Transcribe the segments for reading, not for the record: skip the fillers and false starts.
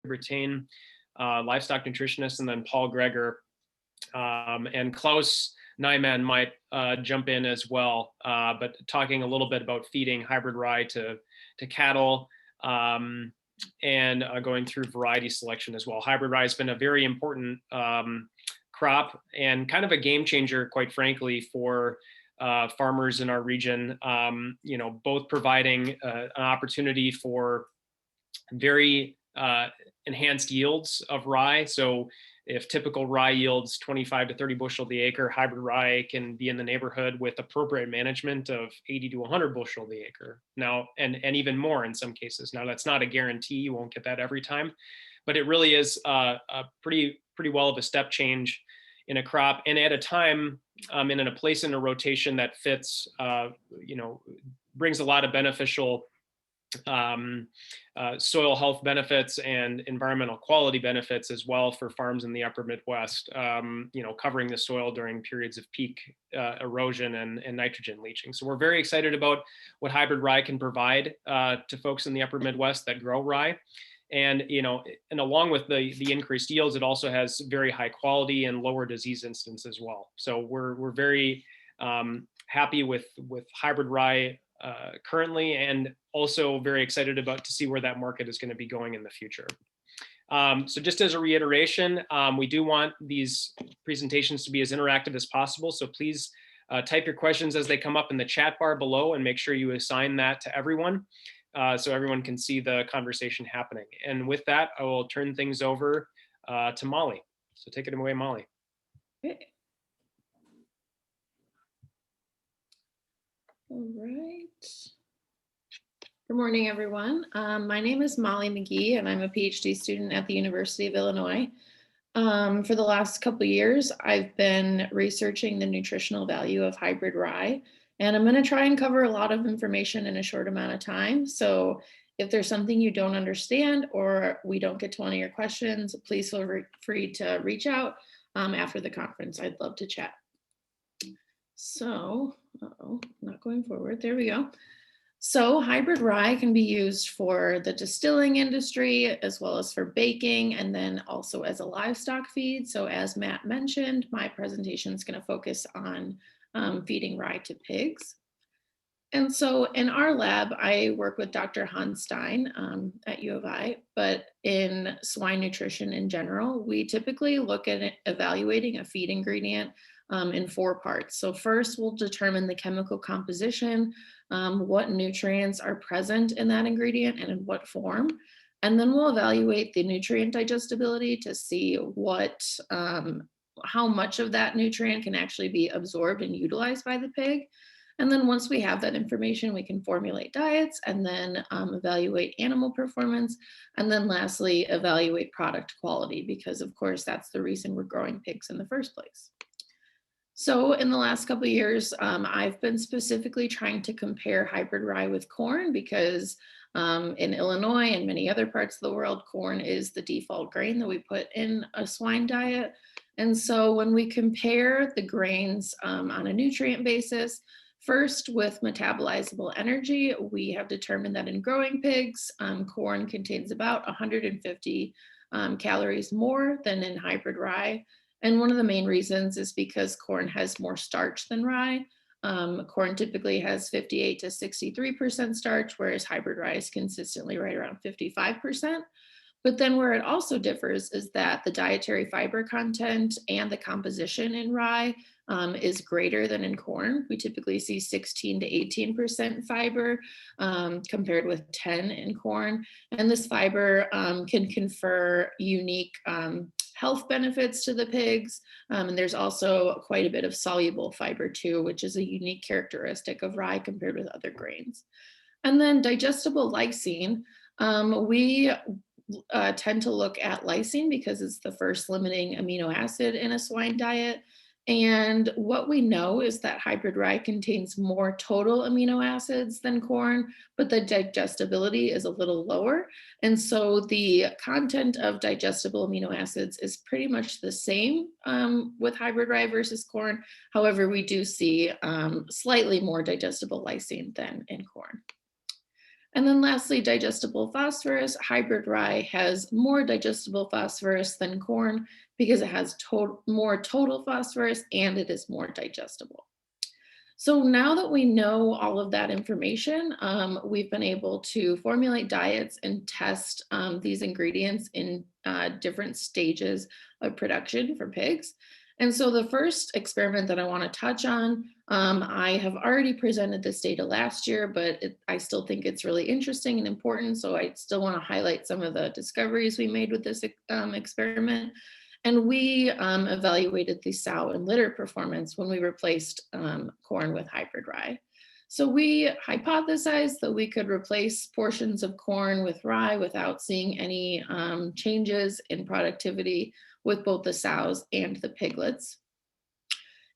Brattain, livestock nutritionist, and then Paul Greger. And Klaus Nyman might jump in as well, but talking a little bit about feeding hybrid rye to cattle, and going through variety selection as well. Hybrid rye has been a very important crop and kind of a game changer, quite frankly, for farmers in our region. Both providing an opportunity for very enhanced yields of rye. So if typical rye yields 25 to 30 bushel the acre, hybrid rye can be in the neighborhood with appropriate management of 80 to 100 bushel the acre. Now, and even more in some cases. Now, that's not a guarantee. You won't get that every time, but it really is a pretty well of a step change in a crop, and at a time and in a place in a rotation that fits, brings a lot of beneficial soil health benefits and environmental quality benefits as well for farms in the upper Midwest, covering the soil during periods of peak erosion and nitrogen leaching. So we're very excited about what hybrid rye can provide to folks in the upper Midwest that grow rye. And, and along with the increased yields, it also has very high quality and lower disease incidence as well. So we're very happy with hybrid rye currently, and also very excited to see where that market is going to be going in the future. So just as a reiteration, we do want these presentations to be as interactive as possible. So please type your questions as they come up in the chat bar below, and make sure you assign that to everyone so everyone can see the conversation happening. And with that, I will turn things over to Molly. So take it away, Molly. Okay. All right. Good morning, everyone. My name is Molly McGee, and I'm a PhD student at the University of Illinois. For the last couple of years, I've been researching the nutritional value of hybrid rye, and I'm going to try and cover a lot of information in a short amount of time. So if there's something you don't understand or we don't get to one of your questions, please feel free to reach out after the conference. I'd love to chat. So, not going forward. There we go. So hybrid rye can be used for the distilling industry as well as for baking, and then also as a livestock feed. So as Matt mentioned, my presentation is going to focus on feeding rye to pigs. And so in our lab, I work with Dr. Hans Stein at U of I, but in swine nutrition in general, we typically look at evaluating a feed ingredient in 4 parts. So first, we'll determine the chemical composition, what nutrients are present in that ingredient and in what form. And then we'll evaluate the nutrient digestibility to see how much of that nutrient can actually be absorbed and utilized by the pig. And then once we have that information, we can formulate diets and then evaluate animal performance. And then lastly, evaluate product quality, because of course, that's the reason we're growing pigs in the first place. So in the last couple of years, I've been specifically trying to compare hybrid rye with corn, because in Illinois and many other parts of the world, corn is the default grain that we put in a swine diet. And so when we compare the grains on a nutrient basis, first with metabolizable energy, we have determined that in growing pigs, corn contains about 150 calories more than in hybrid rye. And one of the main reasons is because corn has more starch than rye. Corn typically has 58 to 63% starch, whereas hybrid rye is consistently right around 55%. But then where it also differs is that the dietary fiber content and the composition in rye is greater than in corn. We typically see 16 to 18% fiber compared with 10 in corn. And this fiber can confer unique health benefits to the pigs. And there's also quite a bit of soluble fiber too, which is a unique characteristic of rye compared with other grains. And then digestible lysine, we tend to look at lysine because it's the first limiting amino acid in a swine diet. And what we know is that hybrid rye contains more total amino acids than corn, but the digestibility is a little lower. And so the content of digestible amino acids is pretty much the same with hybrid rye versus corn. However, we do see slightly more digestible lysine than in corn. And then lastly, digestible phosphorus. Hybrid rye has more digestible phosphorus than corn because it has more total phosphorus and it is more digestible. So now that we know all of that information, we've been able to formulate diets and test these ingredients in different stages of production for pigs. And so the first experiment that I want to touch on, I have already presented this data last year, but I still think it's really interesting and important. So I still want to highlight some of the discoveries we made with this experiment. And we evaluated the sow and litter performance when we replaced corn with hybrid rye. So we hypothesized that we could replace portions of corn with rye without seeing any changes in productivity with both the sows and the piglets.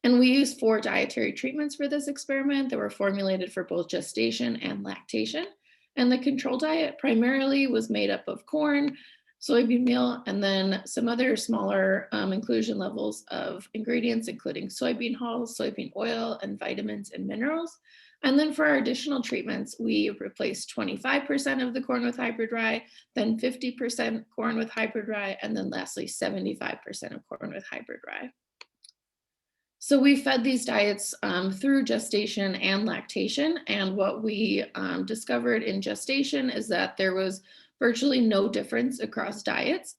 And we used 4 dietary treatments for this experiment that were formulated for both gestation and lactation. And the control diet primarily was made up of corn, soybean meal, and then some other smaller inclusion levels of ingredients, including soybean hulls, soybean oil, and vitamins and minerals. And then for our additional treatments, we replaced 25% of the corn with hybrid rye, then 50% corn with hybrid rye, and then lastly, 75% of corn with hybrid rye. So we fed these diets through gestation and lactation. And what we discovered in gestation is that there was virtually no difference across diets.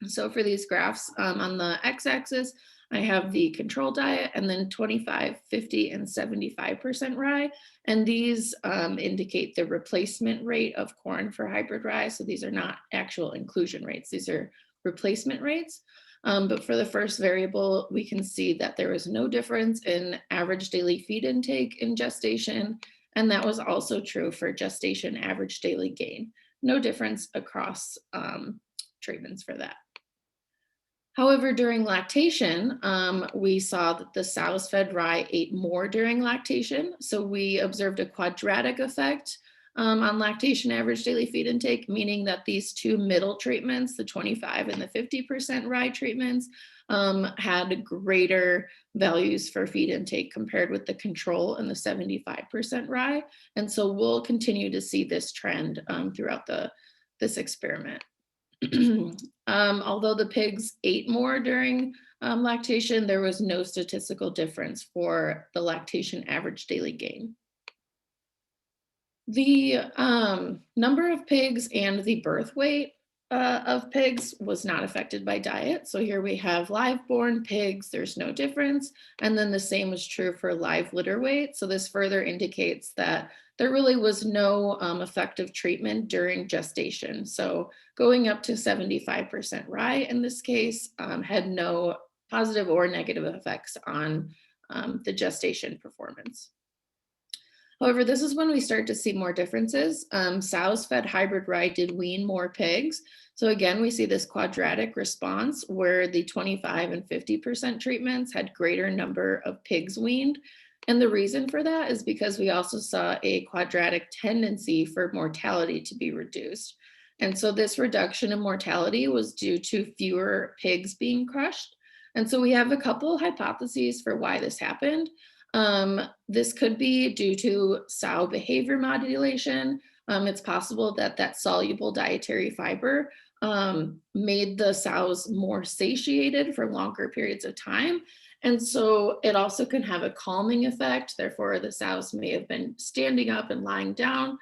So for these graphs on the x-axis, I have the control diet and then 25, 50, and 75% rye. And these indicate the replacement rate of corn for hybrid rye. So these are not actual inclusion rates. These are replacement rates. But for the first variable, we can see that there was no difference in average daily feed intake in gestation. And that was also true for gestation average daily gain. No difference across treatments for that. However, during lactation, we saw that the sows fed rye ate more during lactation. So we observed a quadratic effect on lactation average daily feed intake, meaning that these 2 middle treatments, the 25 and the 50% rye treatments, had greater values for feed intake compared with the control and the 75% rye. And so we'll continue to see this trend throughout this experiment. Although the pigs ate more during lactation, there was no statistical difference for the lactation average daily gain. The number of pigs and the birth weight of pigs was not affected by diet. So here we have live born pigs, there's no difference. And then the same is true for live litter weight. So this further indicates that there really was no effective treatment during gestation. So going up to 75% rye in this case had no positive or negative effects on the gestation performance. However, this is when we start to see more differences. Sows fed hybrid rye did wean more pigs. So again, we see this quadratic response where the 25 and 50% treatments had greater number of pigs weaned. And the reason for that is because we also saw a quadratic tendency for mortality to be reduced. And so this reduction in mortality was due to fewer pigs being crushed. And so we have a couple hypotheses for why this happened. This could be due to sow behavior modulation. It's possible that that soluble dietary fiber made the sows more satiated for longer periods of time. And so it also can have a calming effect. Therefore, the sows may have been standing up and lying down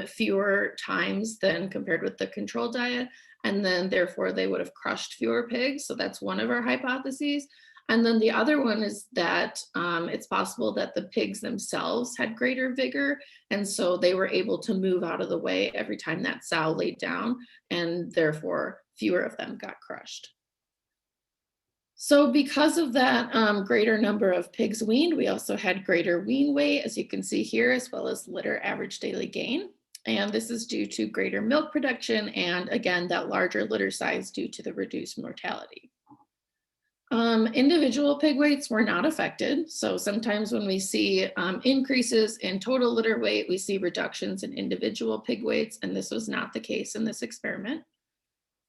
fewer times than compared with the control diet. And then therefore they would have crushed fewer pigs. So that's one of our hypotheses. And then the other one is that it's possible that the pigs themselves had greater vigor. And so they were able to move out of the way every time that sow laid down, and therefore fewer of them got crushed. So because of that greater number of pigs weaned, we also had greater wean weight, as you can see here, as well as litter average daily gain. And this is due to greater milk production and again, that larger litter size due to the reduced mortality. Individual pig weights were not affected. So sometimes when we see increases in total litter weight, we see reductions in individual pig weights, and this was not the case in this experiment.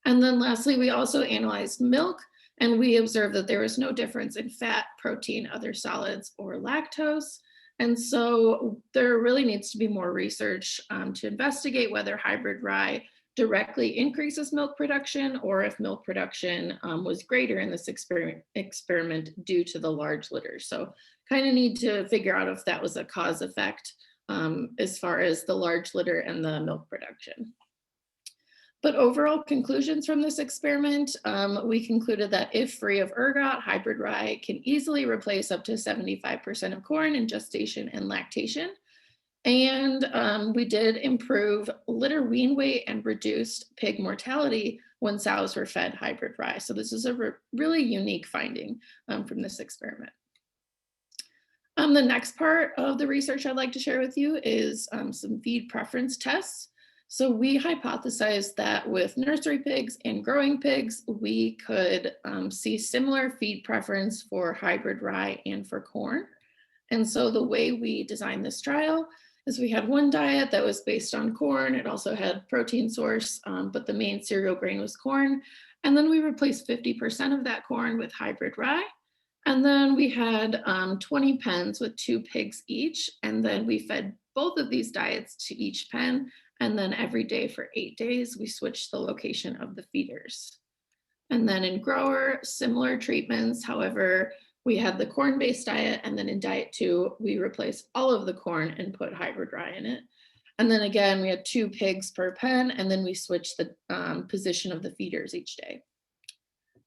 And then lastly, we also analyzed milk, and we observed that there was no difference in fat, protein, other solids, or lactose. And so there really needs to be more research to investigate whether hybrid rye directly increases milk production or if milk production was greater in this experiment due to the large litters. So kind of need to figure out if that was a cause effect as far as the large litter and the milk production. But overall conclusions from this experiment, we concluded that if free of ergot, hybrid rye can easily replace up to 75% of corn in gestation and lactation. And we did improve litter wean weight and reduced pig mortality when sows were fed hybrid rye. So this is a really unique finding from this experiment. The next part of the research I'd like to share with you is some feed preference tests. So we hypothesized that with nursery pigs and growing pigs, we could see similar feed preference for hybrid rye and for corn. And so the way we designed this trial is we had one diet that was based on corn. It also had protein source, but the main cereal grain was corn. And then we replaced 50% of that corn with hybrid rye. And then we had 20 pens with 2 pigs each. And then we fed both of these diets to each pen. And then every day for 8 days, we switched the location of the feeders. And then in grower, similar treatments. However, we had the corn-based diet, and then in diet 2, we replaced all of the corn and put hybrid rye in it. And then again, we had 2 pigs per pen, and then we switched the position of the feeders each day.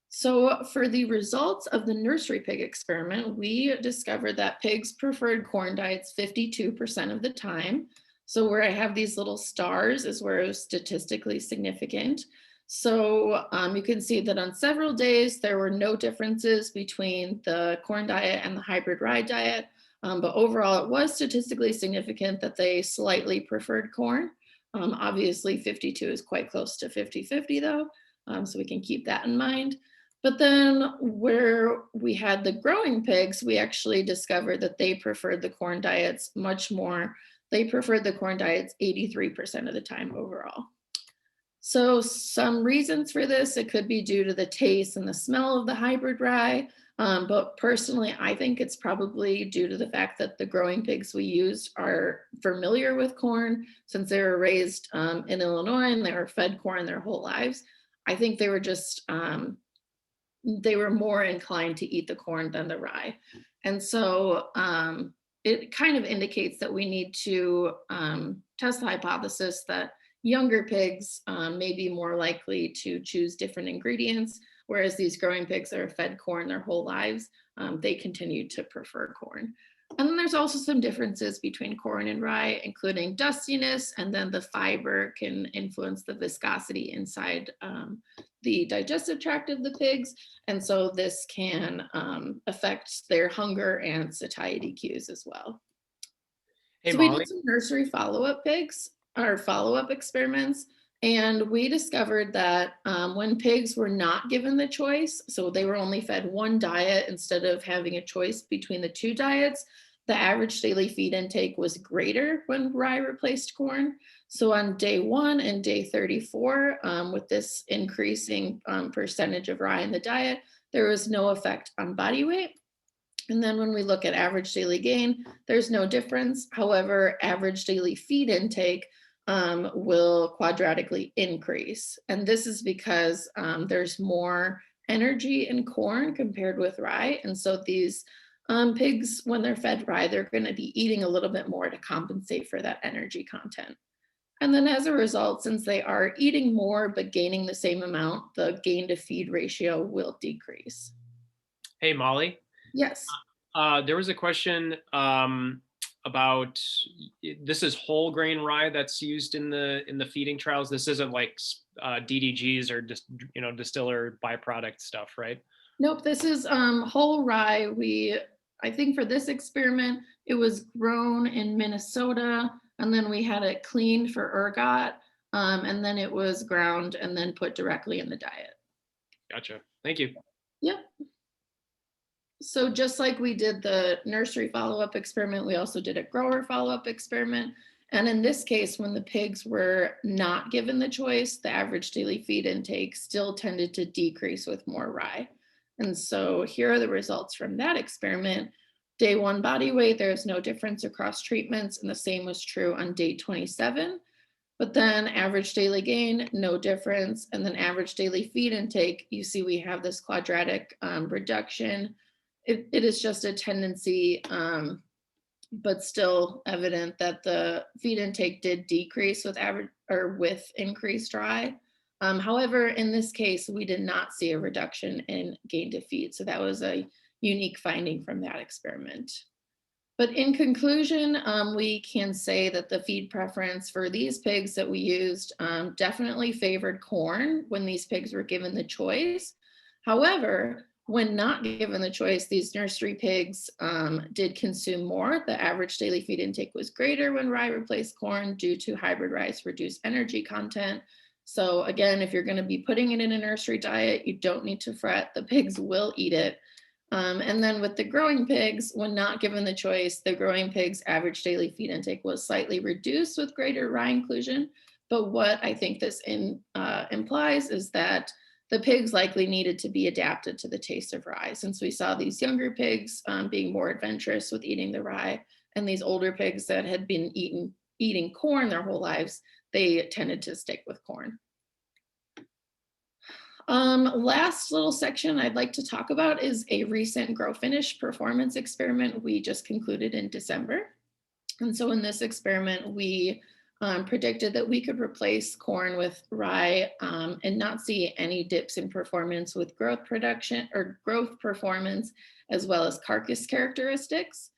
So for the results of the nursery pig experiment, we discovered that pigs preferred corn diets 52% of the time. So where I have these little stars is where it was statistically significant. So you can see that on several days, there were no differences between the corn diet and the hybrid rye diet. But overall, it was statistically significant that they slightly preferred corn. Obviously, 52 is quite close to 50-50 though, so we can keep that in mind. But then where we had the growing pigs, we actually discovered that they preferred the corn diets much more. They preferred the corn diets 83% of the time overall. So some reasons for this, it could be due to the taste and the smell of the hybrid rye. But personally, I think it's probably due to the fact that the growing pigs we used are familiar with corn since they were raised in Illinois and they were fed corn their whole lives. I think they were just, they were more inclined to eat the corn than the rye. And so it kind of indicates that we need to test the hypothesis that younger pigs may be more likely to choose different ingredients, whereas these growing pigs that are fed corn their whole lives, they continue to prefer corn. And then there's also some differences between corn and rye, including dustiness, and then the fiber can influence the viscosity inside the digestive tract of the pigs. And so this can affect their hunger and satiety cues as well. Hey, So we Molly. did some nursery follow-up pigs, or follow-up experiments, and we discovered that when pigs were not given the choice, so they were only fed one diet instead of having a choice between the 2 diets, the average daily feed intake was greater when rye replaced corn. So on day 1 and day 34, with this increasing percentage of rye in the diet, there was no effect on body weight. And then when we look at average daily gain, there's no difference. However, average daily feed intake will quadratically increase. And this is because there's more energy in corn compared with rye. And so these pigs, when they're fed rye, they're going to be eating a little bit more to compensate for that energy content. And then as a result, since they are eating more but gaining the same amount, the gain to feed ratio will decrease. Hey, Molly. Yes. There was a question about this is whole grain rye that's used in the feeding trials. This isn't like DDGs or just distiller byproduct stuff, right? Nope. This is whole rye. I think for this experiment, it was grown in Minnesota, and then we had it cleaned for ergot, and then it was ground and then put directly in the diet. Gotcha. Thank you. Yep. So just like we did the nursery follow-up experiment, we also did a grower follow-up experiment. And in this case, when the pigs were not given the choice, the average daily feed intake still tended to decrease with more rye. And so here are the results from that experiment. Day 1 body weight, there is no difference across treatments, and the same was true on day 27. But then average daily gain, no difference. And then average daily feed intake, you see we have this quadratic reduction. It is just a tendency, but still evident that the feed intake did decrease with average or with increased dry. However, in this case, we did not see a reduction in gain to feed. So that was a unique finding from that experiment. But in conclusion, we can say that the feed preference for these pigs that we used definitely favored corn when these pigs were given the choice. However, when not given the choice, these nursery pigs did consume more. The average daily feed intake was greater when rye replaced corn due to hybrid rice reduced energy content. So again, if you're going to be putting it in a nursery diet, you don't need to fret. The pigs will eat it. And then with the growing pigs, when not given the choice, the growing pigs' average daily feed intake was slightly reduced with greater rye inclusion. But what I think this implies is that the pigs likely needed to be adapted to the taste of rye, since we saw these younger pigs being more adventurous with eating the rye, and these older pigs that had been eating corn their whole lives, they tended to stick with corn. Last little section I'd like to talk about is a recent grow finish performance experiment we just concluded in December. And so in this experiment, we predicted that we could replace corn with rye and not see any dips in performance with growth production or growth performance, as well as carcass characteristics.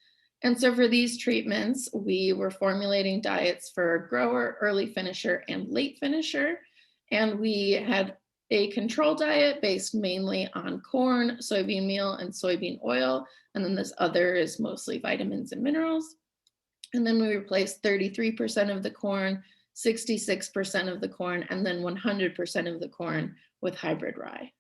And so for these treatments, we were formulating diets for grower, early finisher, and late finisher. And we had a control diet based mainly on corn, soybean meal, and soybean oil. And then this other is mostly vitamins and minerals. And then we replaced 33% of the corn, 66% of the corn, and then 100% of the corn with hybrid rye.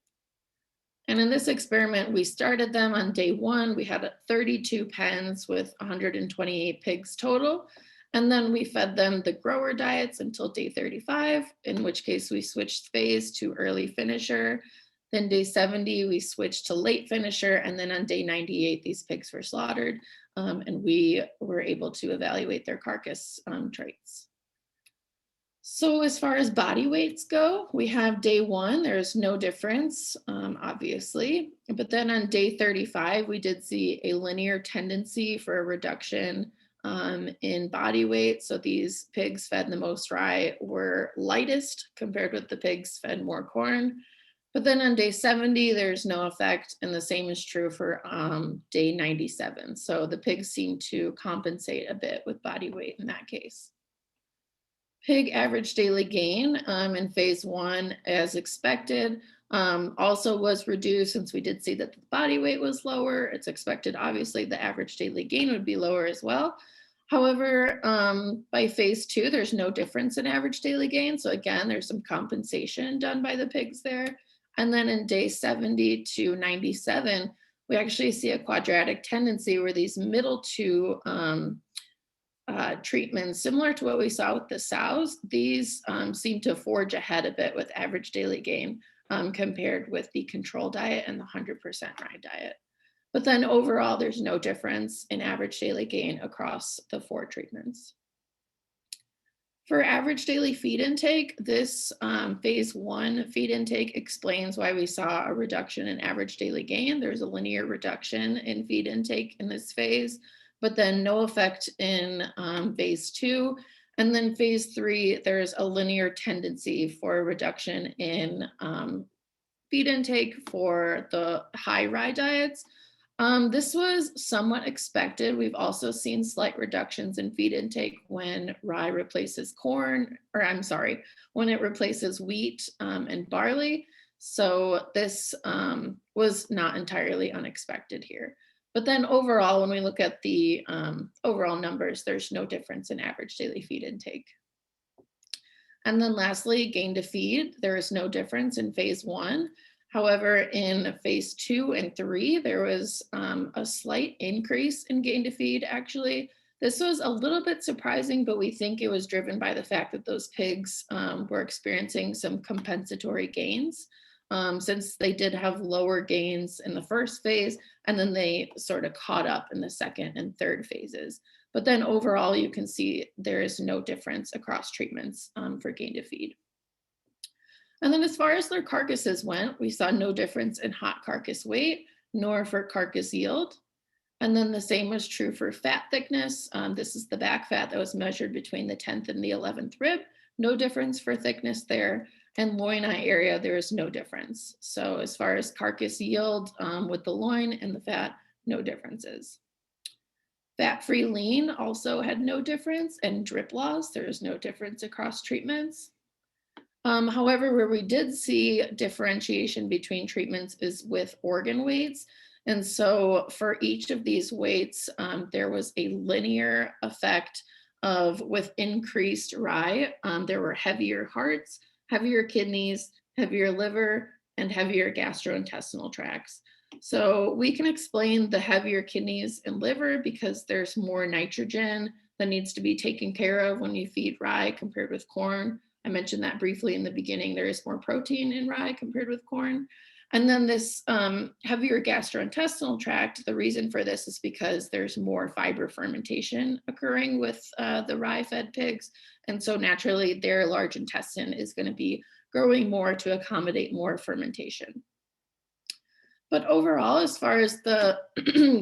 And in this experiment, we started them on day 1. We had 32 pens with 128 pigs total. And then we fed them the grower diets until day 35, in which case we switched phase to early finisher. Then day 70, we switched to late finisher. And then on day 98, these pigs were slaughtered. And we were able to evaluate their carcass traits. So as far as body weights go, we have day 1, there's no difference, obviously. But then on day 35, we did see a linear tendency for a reduction in body weight. So these pigs fed the most rye were lightest compared with the pigs fed more corn. But then on day 70, there's no effect, and the same is true for day 97. So the pigs seem to compensate a bit with body weight in that case. Pig average daily gain in phase 1, as expected, also was reduced since we did see that the body weight was lower. It's expected, obviously, the average daily gain would be lower as well. However, by phase 2, there's no difference in average daily gain. So again, there's some compensation done by the pigs there. And then in day 70 to 97, we actually see a quadratic tendency where these middle two treatments, similar to what we saw with the sows, these seem to forge ahead a bit with average daily gain compared with the control diet and the 100% rye diet. But then overall, there's no difference in average daily gain across the 4 treatments. For average daily feed intake, this phase 1 feed intake explains why we saw a reduction in average daily gain. There's a linear reduction in feed intake in this phase, but then no effect in phase 2. And then phase 3, there's a linear tendency for a reduction in feed intake for the high rye diets. This was somewhat expected. We've also seen slight reductions in feed intake when rye replaces corn, or I'm sorry, when it replaces wheat and barley. So this was not entirely unexpected here. But then overall, when we look at the overall numbers, there's no difference in average daily feed intake. And then lastly, gain to feed, there is no difference in phase 1. However, in phase 2 and 3, there was a slight increase in gain to feed, actually. This was a little bit surprising, but we think it was driven by the fact that those pigs were experiencing some compensatory gains. since they did have lower gains in the first phase, and then they sort of caught up in the second and third phases. But then overall, you can see there is no difference across treatments for gain to feed. And then as far as their carcasses went, we saw no difference in hot carcass weight, nor for carcass yield. And then the same was true for fat thickness. This is the back fat that was measured between the 10th and the 11th rib. No difference for thickness there. And loin eye area, there is no difference. So as far as carcass yield with the loin and the fat, no differences. Fat-free lean also had no difference, and drip loss, there is no difference across treatments. However, where we did see differentiation between treatments is with organ weights. And so for each of these weights, there was a linear effect of with increased rye, there were heavier hearts, heavier kidneys, heavier liver, and heavier gastrointestinal tracts. So we can explain the heavier kidneys and liver because there's more nitrogen that needs to be taken care of when you feed rye compared with corn. I mentioned that briefly in the beginning. There is more protein in rye compared with corn. And then this heavier gastrointestinal tract, the reason for this is because there's more fiber fermentation occurring with the rye-fed pigs. And so naturally, their large intestine is going to be growing more to accommodate more fermentation. But overall, as far as the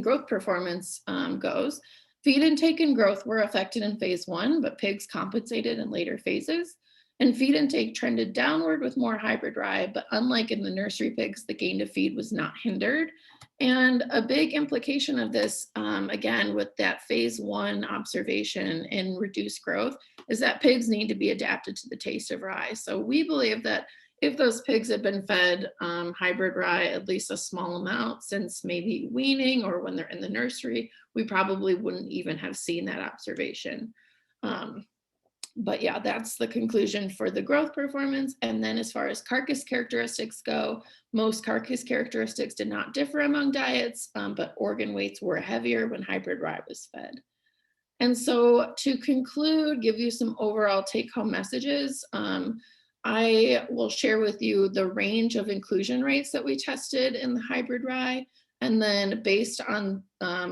growth performance goes, feed intake and growth were affected in phase 1, but pigs compensated in later phases. And feed intake trended downward with more hybrid rye, but unlike in the nursery pigs, the gain to feed was not hindered. And a big implication of this, again, with that phase 1 observation in reduced growth, is that pigs need to be adapted to the taste of rye. So we believe that if those pigs had been fed hybrid rye at least a small amount since maybe weaning or when they're in the nursery, we probably wouldn't even have seen that observation. But yeah, that's the conclusion for the growth performance. And then as far as carcass characteristics go, most carcass characteristics did not differ among diets, but organ weights were heavier when hybrid rye was fed. And so to conclude, give you some overall take-home messages, I will share with you the range of inclusion rates that we tested in the hybrid rye. And then based on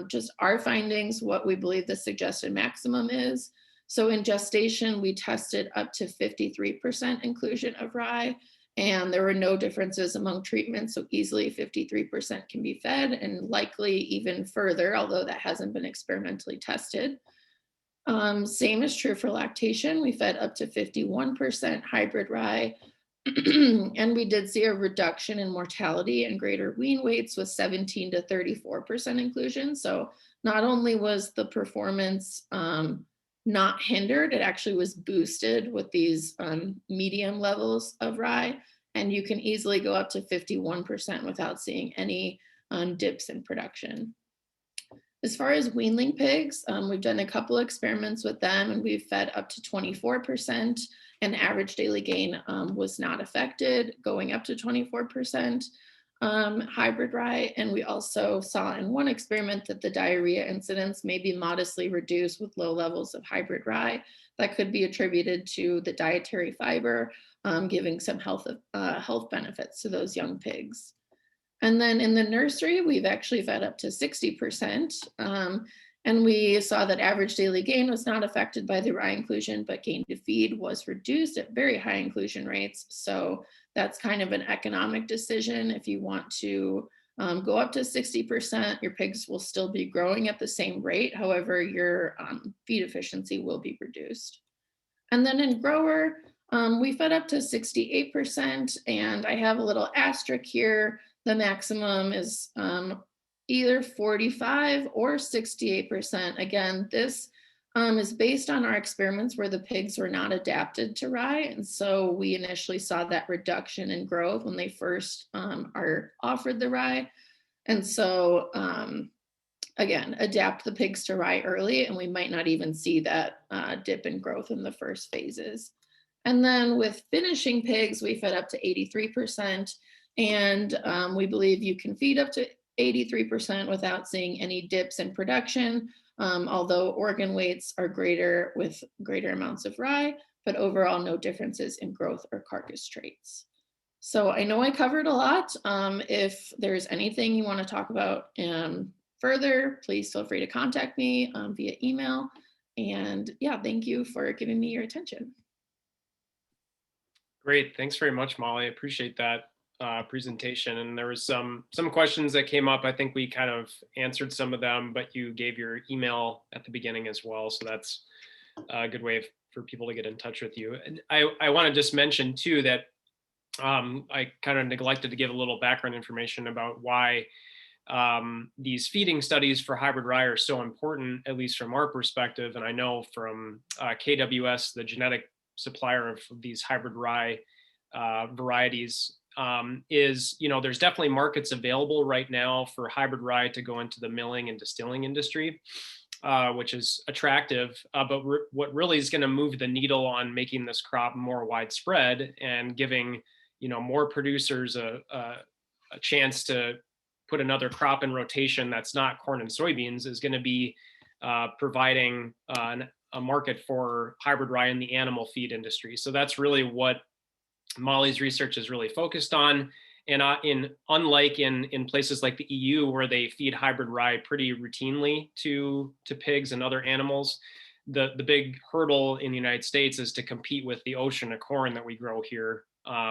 just our findings, what we believe the suggested maximum is. So in gestation, we tested up to 53% inclusion of rye, and there were no differences among treatments. So easily 53% can be fed, and likely even further, although that hasn't been experimentally tested. Same is true for lactation. We fed up to 51% hybrid rye, and we did see a reduction in mortality and greater wean weights with 17 to 34% inclusion. So not only was the performance not hindered, it actually was boosted with these medium levels of rye, and you can easily go up to 51% without seeing any dips in production. As far as weanling pigs, we've done a couple experiments with them, and we've fed up to 24%, and average daily gain was not affected, going up to 24% hybrid rye. And we also saw in one experiment that the diarrhea incidence may be modestly reduced with low levels of hybrid rye. That could be attributed to the dietary fiber, giving some health benefits to those young pigs. And then in the nursery, we've actually fed up to 60%. And we saw that average daily gain was not affected by the rye inclusion, but gain to feed was reduced at very high inclusion rates. So that's kind of an economic decision. If you want to go up to 60%, your pigs will still be growing at the same rate. However, your feed efficiency will be reduced. And then in grower, we fed up to 68%. And I have a little asterisk here. The maximum is either 45 or 68%. Again, this is based on our experiments where the pigs were not adapted to rye. And so we initially saw that reduction in growth when they first are offered the rye. And so again, adapt the pigs to rye early, and we might not even see that dip in growth in the first phases. And then with finishing pigs, we fed up to 83%. And we believe you can feed up to 83% without seeing any dips in production, although organ weights are greater with greater amounts of rye, but overall no differences in growth or carcass traits. So I know I covered a lot. If there's anything you want to talk about further, please feel free to contact me via email. And yeah, thank you for giving me your attention. Great. Thanks very much, Molly. I appreciate that presentation. And there was some questions that came up. I think we kind of answered some of them, but you gave your email at the beginning as well. So that's a good way for people to get in touch with you. And I want to just mention too that I kind of neglected to give a little background information about why these feeding studies for hybrid rye are so important, at least from our perspective. And I know from KWS, the genetic supplier of these hybrid rye varieties, is, there's definitely markets available right now for hybrid rye to go into the milling and distilling industry, which is attractive. But what really is going to move the needle on making this crop more widespread and giving, more producers a chance to put another crop in rotation that's not corn and soybeans is going to be providing a market for hybrid rye in the animal feed industry. So that's really what Molly's research is really focused on. And unlike in places like the EU, where they feed hybrid rye pretty routinely to pigs and other animals, the big hurdle in the United States is to compete with the ocean of corn that we grow here,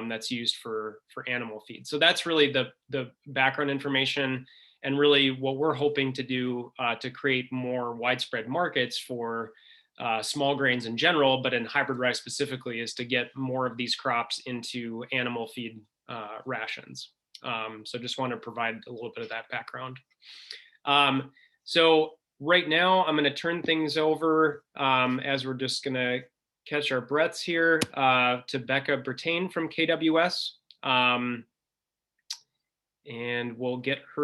that's used for animal feed. So that's really the background information, and really what we're hoping to do to create more widespread markets for small grains in general, but in hybrid rye specifically, is to get more of these crops into animal feed rations. So just want to provide a little bit of that background. So right now I'm going to turn things over, as we're just going to catch our breaths here, to Becca Bertain from KWS. And we'll get her